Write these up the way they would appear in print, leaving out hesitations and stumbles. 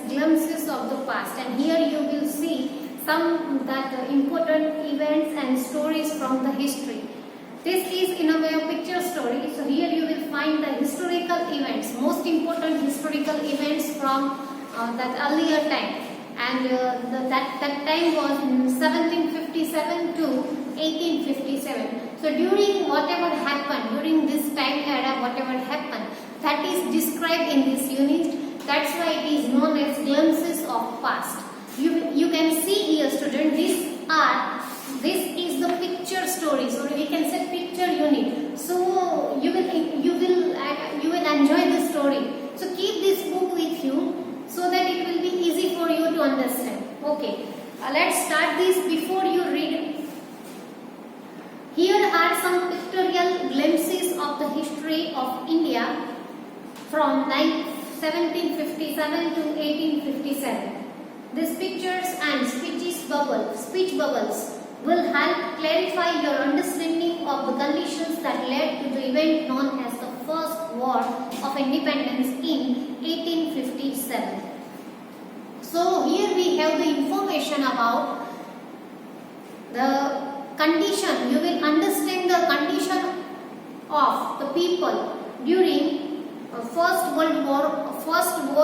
glimpses of the past, and here you will see some that important events and stories from the history. This is in a way a picture story. So here you will find the historical events, most important historical events from that earlier time, and that time was 1757 to 1857. So during whatever happened, during this time era, whatever happened, that is described in this unit. That's why it is known as glimpses of past. You can see here, student, this is the picture stories, or we can say picture unit. So you will enjoy the story. So keep this book with you so that it will be easy for you to understand. Okay, let's start this. Before you read, here are some pictorial glimpses of the history of India from 1757 to 1857. These pictures and speech bubbles will help clarify your understanding of the conditions that led to the event known as the First War of Independence in 1857. So here we have the information about the condition. You will understand the condition of the people during First War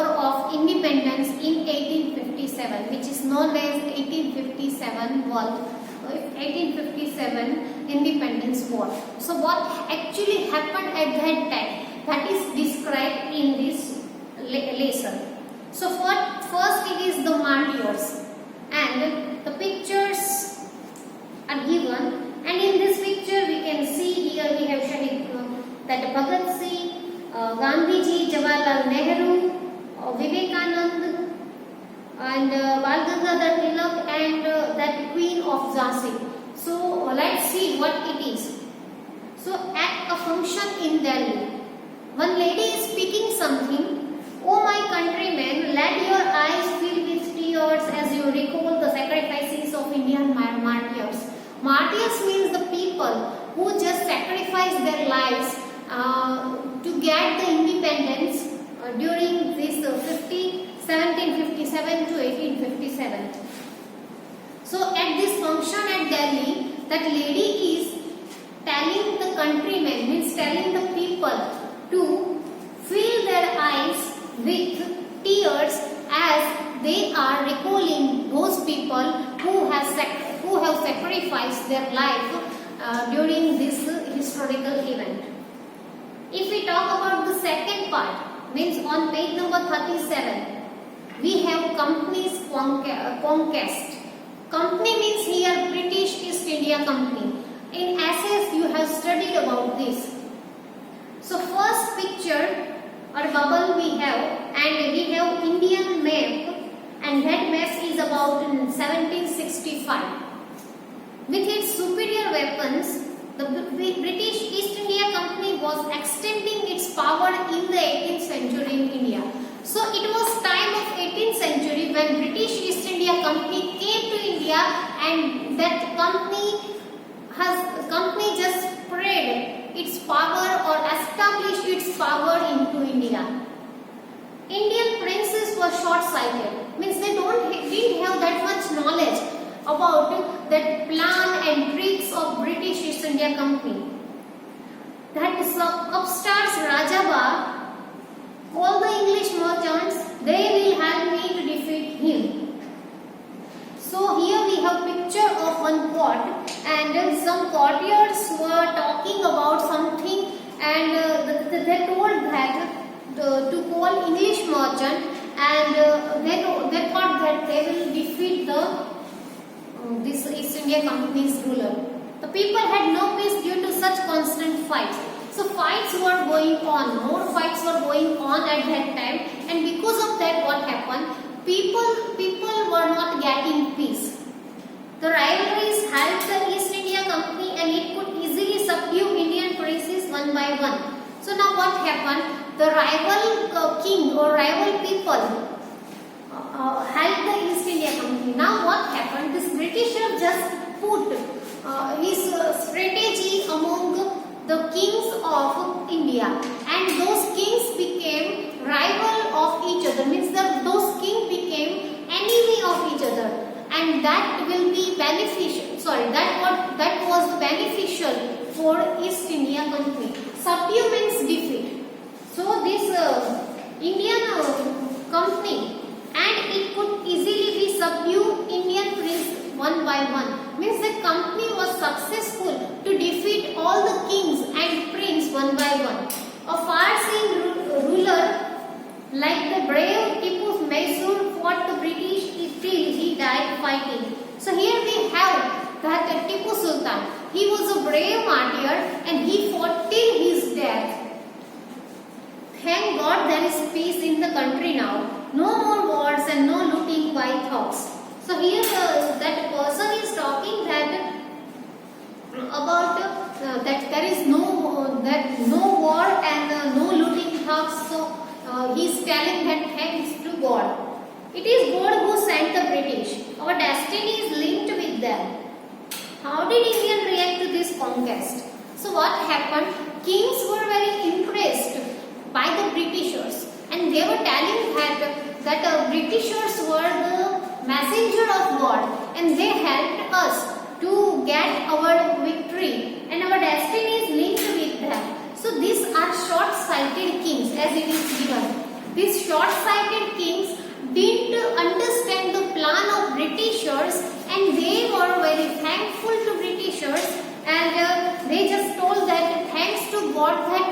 of Independence in 1857, which is known as 1857 Independence War. So what actually happened at that time, that is described in this lesson. So first it is the martyrs, and the pictures are given, and in this picture we can see here we have Shahid that Bhagat Singh, Gandhiji, Jawaharlal Nehru, Vivekanand, and Bal Gangadhar Tilak, and that Queen of Jhansi. So let's see what it is. So at a function in Delhi, one lady is speaking something. "Oh my countrymen, let your eyes fill with tears as you recall the sacrifices of Indian martyrs." Martyrs means the people who just sacrificed their lives to get the independence during this 1757 to 1857. So at this function at Delhi, that lady is telling the countrymen, means telling the people to fill their eyes with tears as they are recalling those people who have sacrificed their life during this historical event. If we talk about the second part, means on page number 37, we have company's conquest. Company means here British East India Company. In SS you have studied about this. So first picture or bubble we have, and we have Indian map, and that map is about 1765. With its superior weapons, the British East India Company was extending its power in the 18th century in India. So it was time of 18th century when British East India Company came to India, and that company just spread its power or established its power into India. Indian princes were short-sighted, means they didn't have that much knowledge about that plan and tricks of British East India Company. That upstarts Rajabha called the English merchants, they will help me to defeat him. So here we have picture of one court, and some courtiers were talking about something, and they told that to call English merchant, and they thought that they will defeat this East India Company's ruler. The people had no peace due to such constant fights. So fights were going on, more fights were going on at that time, and because of that what happened? People were not getting peace. The rivalries helped the East India Company, and it could easily subdue Indian princes one by one. So now what happened? The rival king or rival people helped the East India Company. Now what happened? This Britisher just put his strategy among the kings of India, and those kings became rival of each other. Means that those kings and that will be beneficial. Sorry, that was beneficial for East India Company. Subdue means defeat. So this Indian company, and it could easily be subdue Indian prince one by one. Means the company was successful to defeat all the kings and prince one by one. A far-seeing ruler like the brave Tipu of Mysore fought the British till he died fighting. So here we have that Tipu Sultan. He was a brave martyr and he fought till his death. Thank God there is peace in the country now. No more wars and no looting by thugs. So here that person is talking that about that there is no war and no looting thugs. So he is telling that thanks to God. It is God who sent the British. Our destiny is linked with them. How did Indians react to this conquest? So what happened? Kings were very impressed by the Britishers, and they were telling that Britishers were the messenger of God, and they helped us to get our victory, and our destiny is linked with them. So these are short-sighted kings, as it is given. These short-sighted kings didn't understand the plan of Britishers, and they were very thankful to Britishers, and they just told that thanks to God that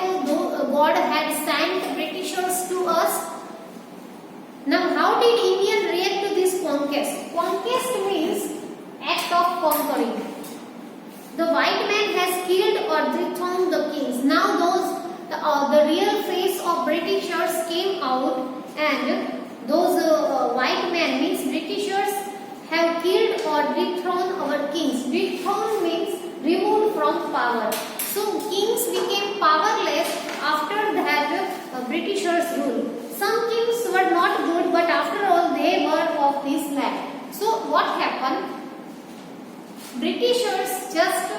God had sent Britishers to us. Now, how did Indians react to this conquest? Conquest means act of conquering. The white man has killed or dethroned the kings. Now the real face of Britishers came out, and those white men means Britishers have killed or dethroned our kings. Dethroned means removed from power. So kings became powerless after that Britishers rule. Some kings were not good, but after all they were of this land. So what happened? Britishers just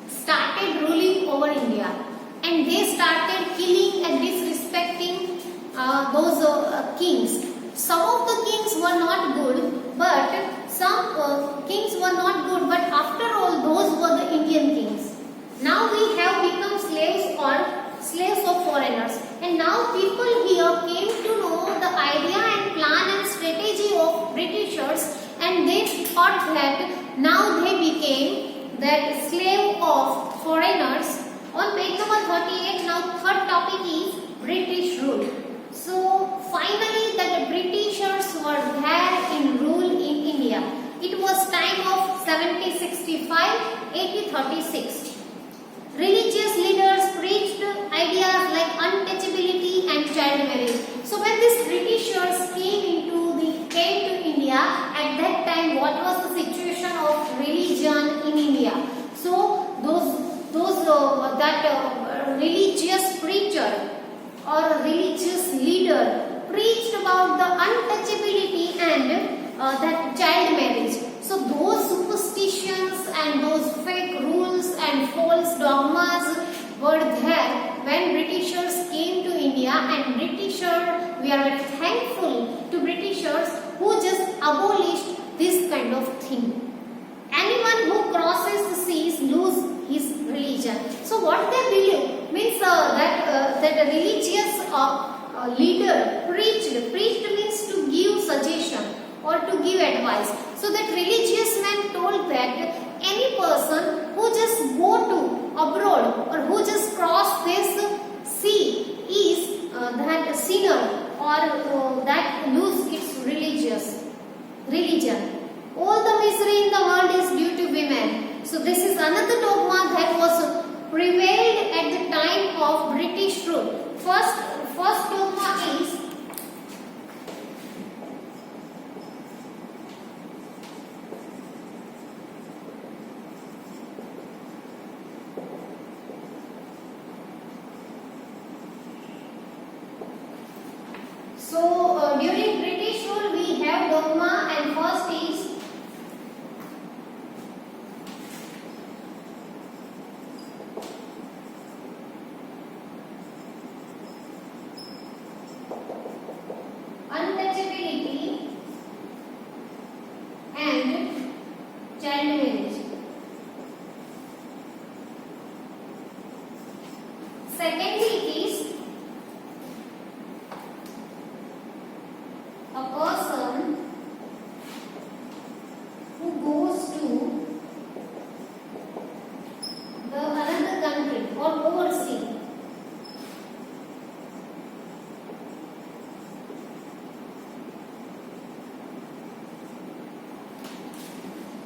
started ruling over India, and they started killing and disrespecting those kings. Some of the kings were not good, but some kings were not good, but after all those were the Indian kings. Now we have become slaves or slaves of foreigners, and now people here came to know the idea and plan and strategy of Britishers, and they thought that now they became that slave of foreigners. On page number 38, now third topic is British rule. So finally that the Britishers were there in rule in India. It was time of 1765, 1836. Religious leaders preached ideas like untouchability and child marriage. So when these Britishers came to India, at that time what was the situation of religion in India? So that religious preacher or religious leader preached about the untouchability and that child marriage. So those superstitions and those fake rules and false dogmas were there when Britishers came to India, and we are very thankful to Britishers who just abolished this kind of thing. Anyone who crosses the seas lose his religion. So what they believe means that a religious leader preached means to give suggestion or to give advice. So that religious man told that any person who just go to abroad or who just cross this sea is that sinner or that lose its religion. All the misery in the world is due to women. So this is another dogma that was prevailed at the time of British rule. First dogma is during British rule we have dogma, and first is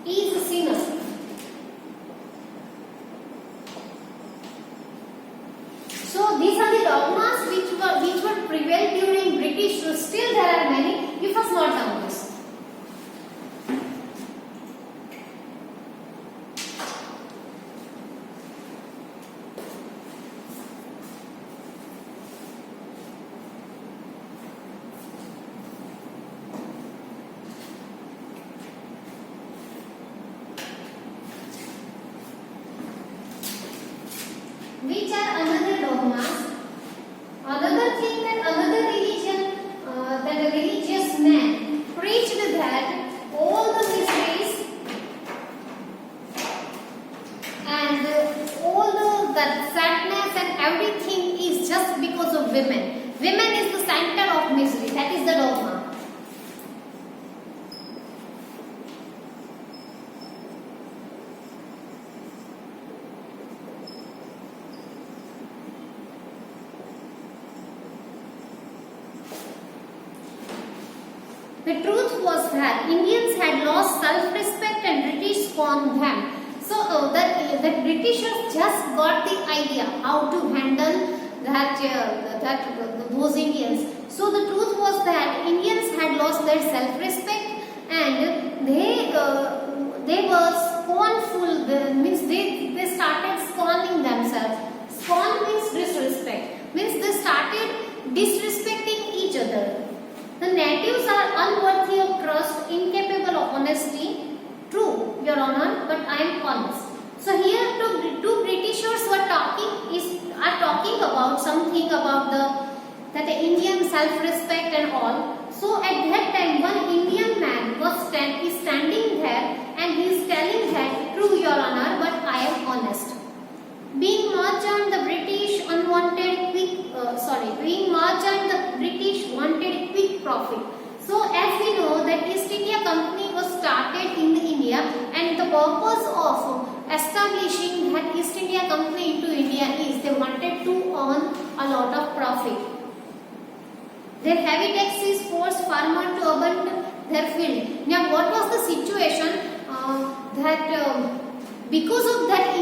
is a sinner. So these are the dogmas which were prevailed during British rule. Still there are many. You first note down this. Which are another dogmas? Another thing that another religion, that a religious man preached that all the mysteries and all that sadness and everything is just because of women. Women is the center of misery. That is the dogma. The truth was that Indians had lost self-respect and British scorned them. So the Britishers just got the idea how to handle those Indians. So the truth was that Indians had lost their self-respect and they were scornful. Means they started scorning themselves. Scorn means disrespect. Means they started disrespecting each other. The natives are unworthy of trust, incapable of honesty. True, Your Honor, but I am honest. So here two Britishers are talking about something about the Indian self-respect and all. So at that time, one Indian man is standing there and he is telling that, true, Your Honor, but I am honest. Being merchant, the British wanted quick profit. So as we know that East India Company was started in India, and the purpose of establishing that East India Company into India is they wanted to earn a lot of profit. Their heavy taxes forced farmers to abandon their field. Now what was the situation? Because of that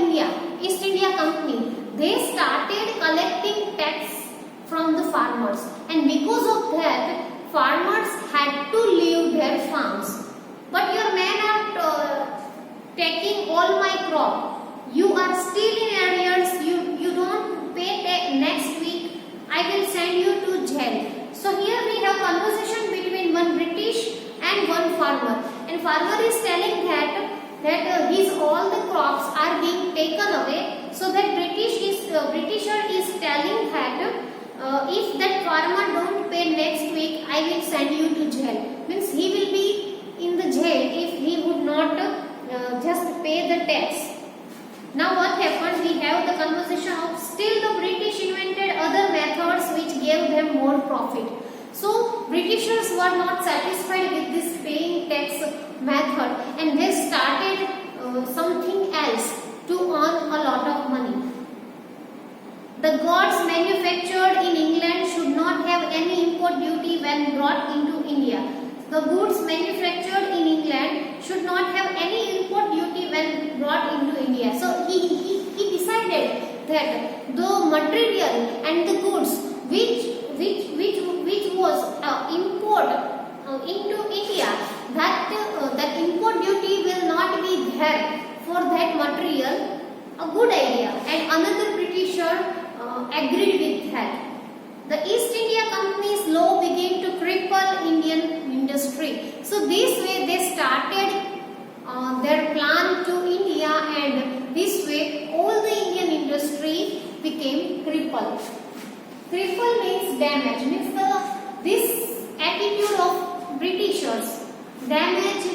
East India Company, they started collecting tax from the farmers, and because of that farmers had to leave their farms. But your men are taking all my crop. You are still in arrears. You don't pay next week. I will send you to jail. So here we have conversation between one British and one farmer. And farmer is telling that his all the crops are being taken away. So that Britisher is telling that if that farmer don't pay next week, I will send you to jail. Means he will be in the jail if he would not just pay the tax. Now what happened? We have the conversation of still the British invented other methods which gave them more profit. So Britishers were not satisfied with this paying tax method, and they started something else to earn a lot of money. The goods manufactured in England should not have any import duty when brought into India. The goods manufactured in England should not have any import duty when brought into India. So he decided that the material and the goods which was import into India, that import duty will not be there for that material. A good idea, and another Britisher agreed with that. The East India Company's law began to cripple Indian industry. So this way they started their plan to India, and this way all the Indian industry became crippled. Cripple means damage, means this attitude of Britishers damage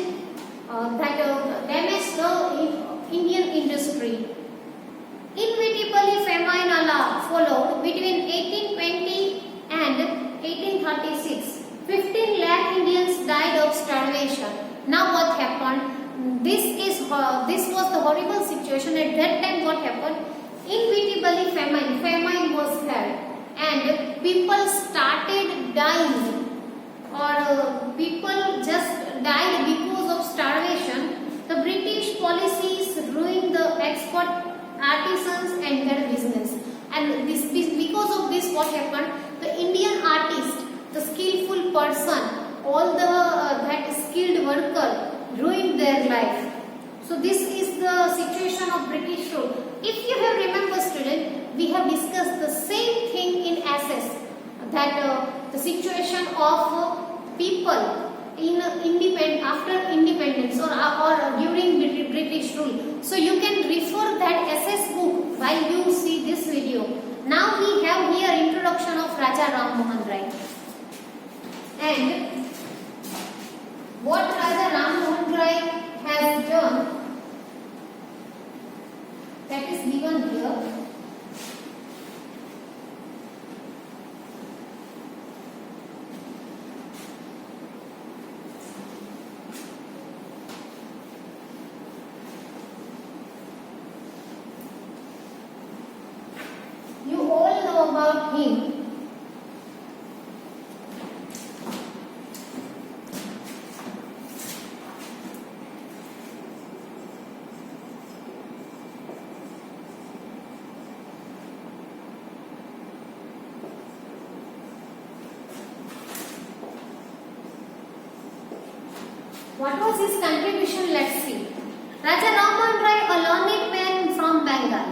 the Indian industry. Inevitably, famine followed between 1820 and 1836. 15 lakh Indians died of starvation. Now what happened? This was the horrible situation at that time. What happened? Inevitably, famine was there, and people started dying, or people just died because of starvation. The British artisans and their business. And this because of this, what happened? The Indian artist, the skillful person, all the that skilled worker ruined their life. So this is the situation of British rule. If you have remember, student, we have discussed the same thing in SS, that the situation of people in after independence or during British rule. So you can refer that SS book while you see this video. Now we have here introduction of Raja Ram Mohan Rai. And what Raja Ram Mohan Rai has done, that is given here. You all know about him. What was his contribution? Let's see. Raja Ram Mohan Rai, a learned man from Bengal,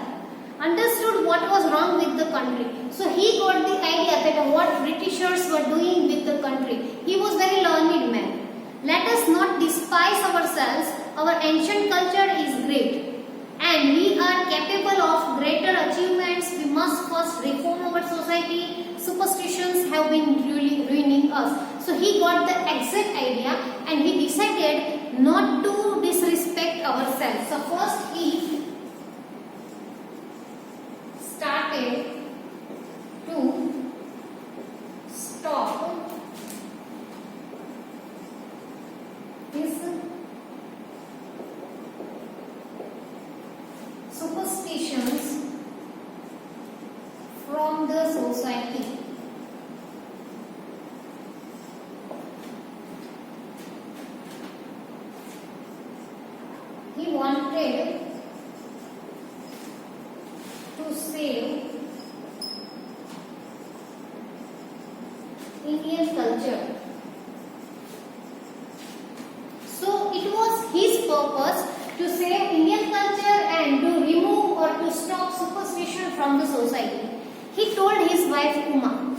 understood what was wrong with the country. So he got the idea that what Britishers were doing with the country. He was very learned man. Let us not despise ourselves. Our ancient culture is great, and we are capable of greater achievements. We must first reform our society. Superstitions have been really ruining us. So he got the exact idea, and he decided not to disrespect ourselves. So first he started to stop his superstitions from the society. He wanted to save Indian culture. So it was his purpose to save Indian culture and to remove or to stop superstition from the society. He told his wife Uma,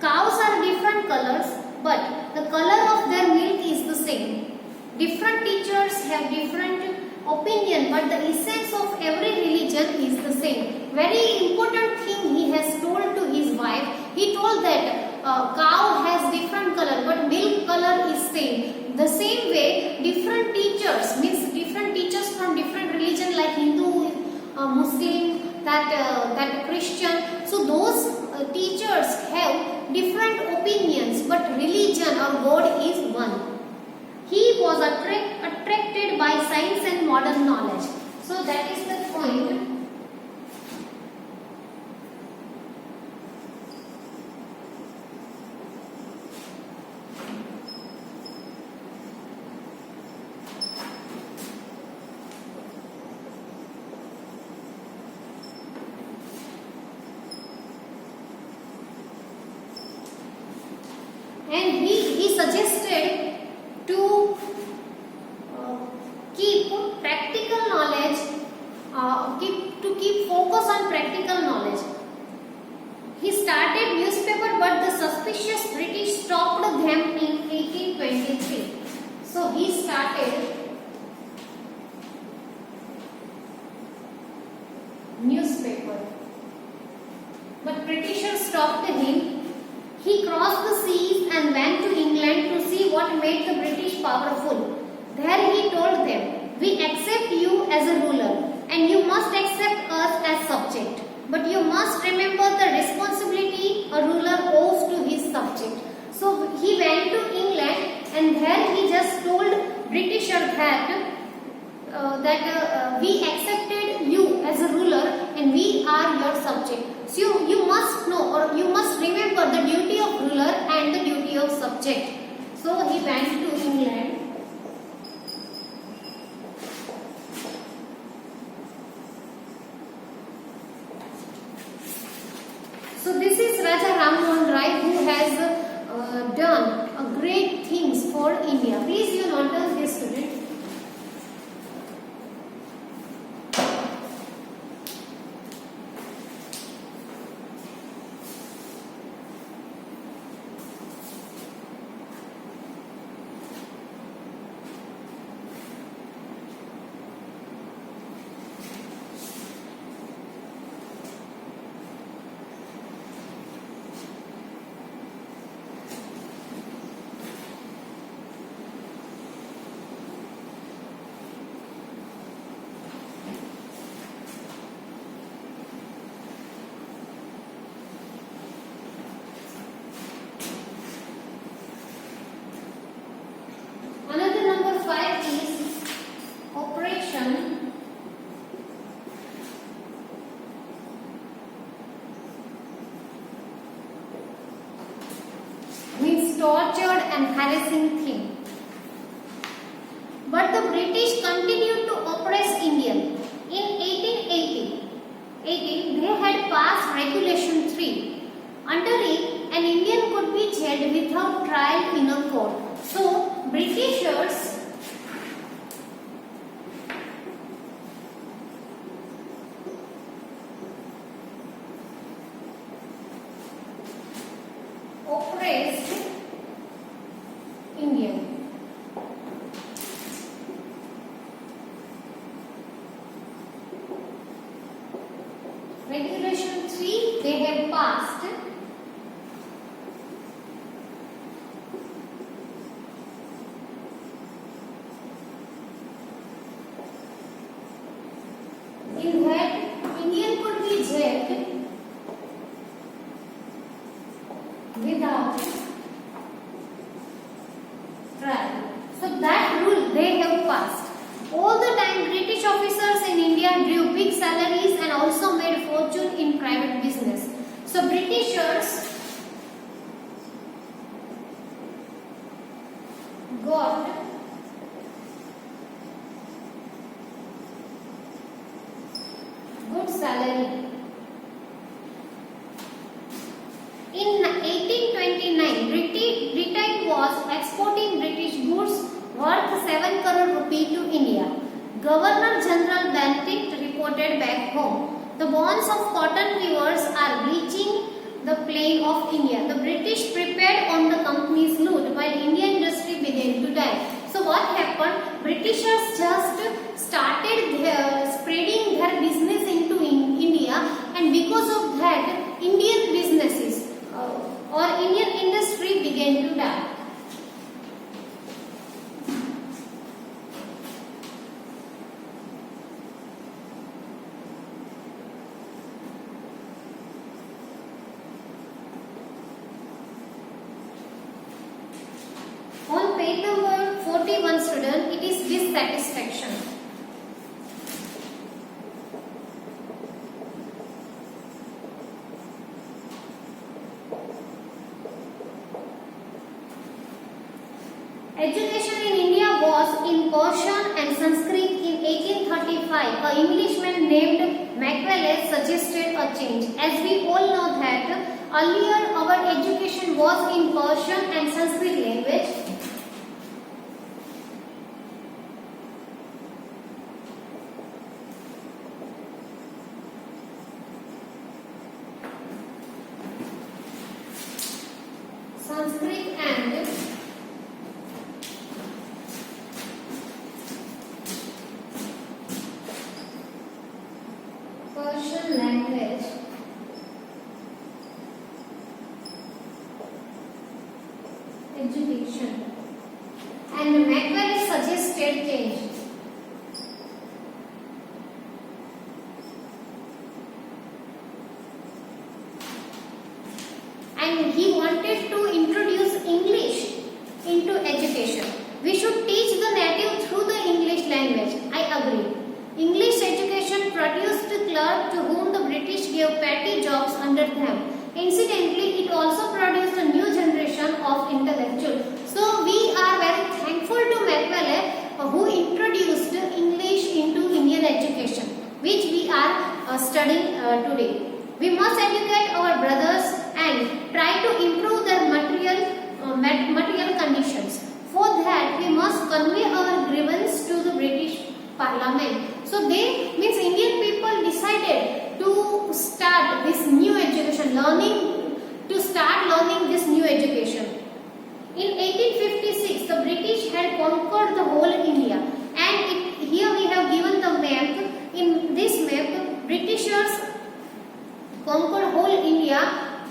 cows are different colors, but the color of their milk is the same. Different teachers have different opinion, but the essence of every religion is the same. Very important thing he has told to his wife. He told that cow has different color, but milk color is same. The same way, different teachers, means different teachers from different religion like Hindu, Muslim, that Christian. So those teachers have different opinions, but religion or God is one. He was attracted by science and modern knowledge. So that is the point. And he suggested to keep practical knowledge, keep focus on practical knowledge. He started newspaper, but the suspicious British stopped them in 1823. So he started newspaper, but Britishers stopped him. He crossed the seas and went to England to see what made the British powerful. There he told them, we accept you as a ruler and you must accept us as subject. But you must remember the responsibility a ruler owes to his subject. So he went to England and there he just told Britisher that we accepted you as a ruler and we are your subject. So you must know or you must remember the duty of ruler and the duty of subject. So he went to England. Raja Ram Mohan Rai, who has done great things for India. Please you note this, student. Another number 5 is Operation means tortured and harassing thing. But the British continued to oppress India. In 1880, they had passed Regulation 3. Under it, an Indian could be jailed without trial in a court. So, Britishers oppressed India. Regulation 3 they have passed. In that, Indian could be jailed without trial. So that rule they have passed. All the time British officers in India drew big salaries and also made fortune in private business. So Britishers got good salary. In 1829, Britain was exporting British goods worth 7 crore rupee to India. Governor General Bentinck reported back home, the bonds of cotton weavers are bleaching the plain of India. The British prepared on the company's loot while Indian industry began to die. So what happened? Britishers just started spreading their business into India, and because of that Indian businesses or Indian industry began to die. On page number 41, student, it is dissatisfaction. Education in India was in Persian and Sanskrit. In 1835, an Englishman named Macaulay suggested a change. As we all know that earlier our education was in Persian and Sanskrit language. Sanskrit and Persian language education, and Macaulay suggested change. And he wanted to introduce English into education. We should teach the native through the English language. I agree. English education produced clerks to whom the British gave petty jobs under them. Incidentally, it also produced a new generation of intellectuals. So we are very thankful to Macaulay who introduced English into Indian education, which we are studying today. We must educate our brothers and material conditions. For that, we must convey our grievance to the British Parliament. So they means Indian people decided to start this new education, start learning this new education. In 1856, the British had conquered the whole India, and here we have given the map. In this map, Britishers conquered whole India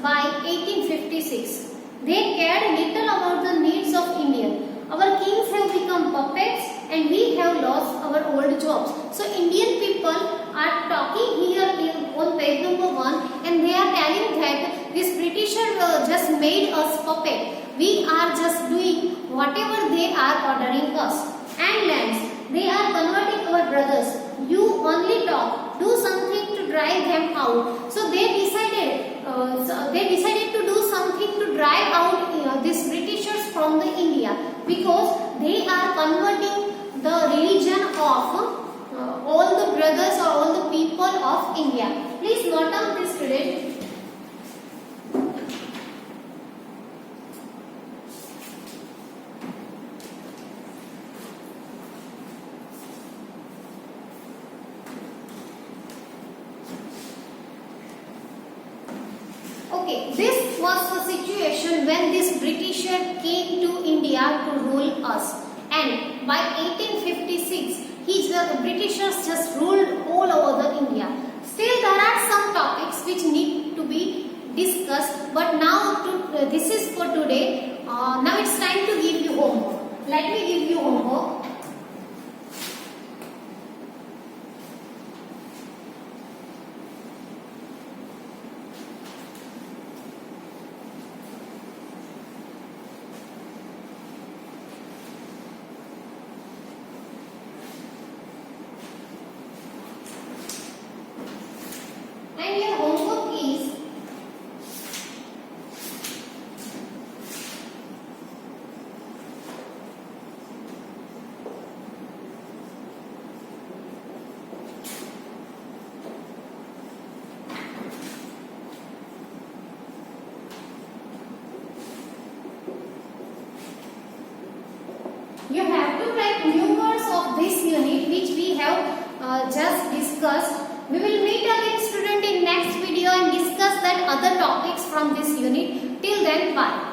by 1856. They cared little about the needs of India. Our kings have become puppets and we have lost our old jobs. So Indian people are talking here on page number 1, and they are telling that this Britisher just made us puppet. We are just doing whatever they are ordering us. And lands, they are converting our brothers. You only talk, do something to drive them out. So they decided to do something to drive out these Britishers from the India, because they are converting the religion of all the brothers or all the people of India. Please note down this today. Okay, this was the situation when this Britisher came to India to rule us, and by 1856, the Britishers just ruled all over the India. Still, there are some topics which need to be discussed, but now this is for today. Now it's time to give you homework. Let me give you homework. And your homework is you have to write new words of this unit which we have just discussed. We will meet again student in next video and discuss that other topics from this unit. Till then, bye.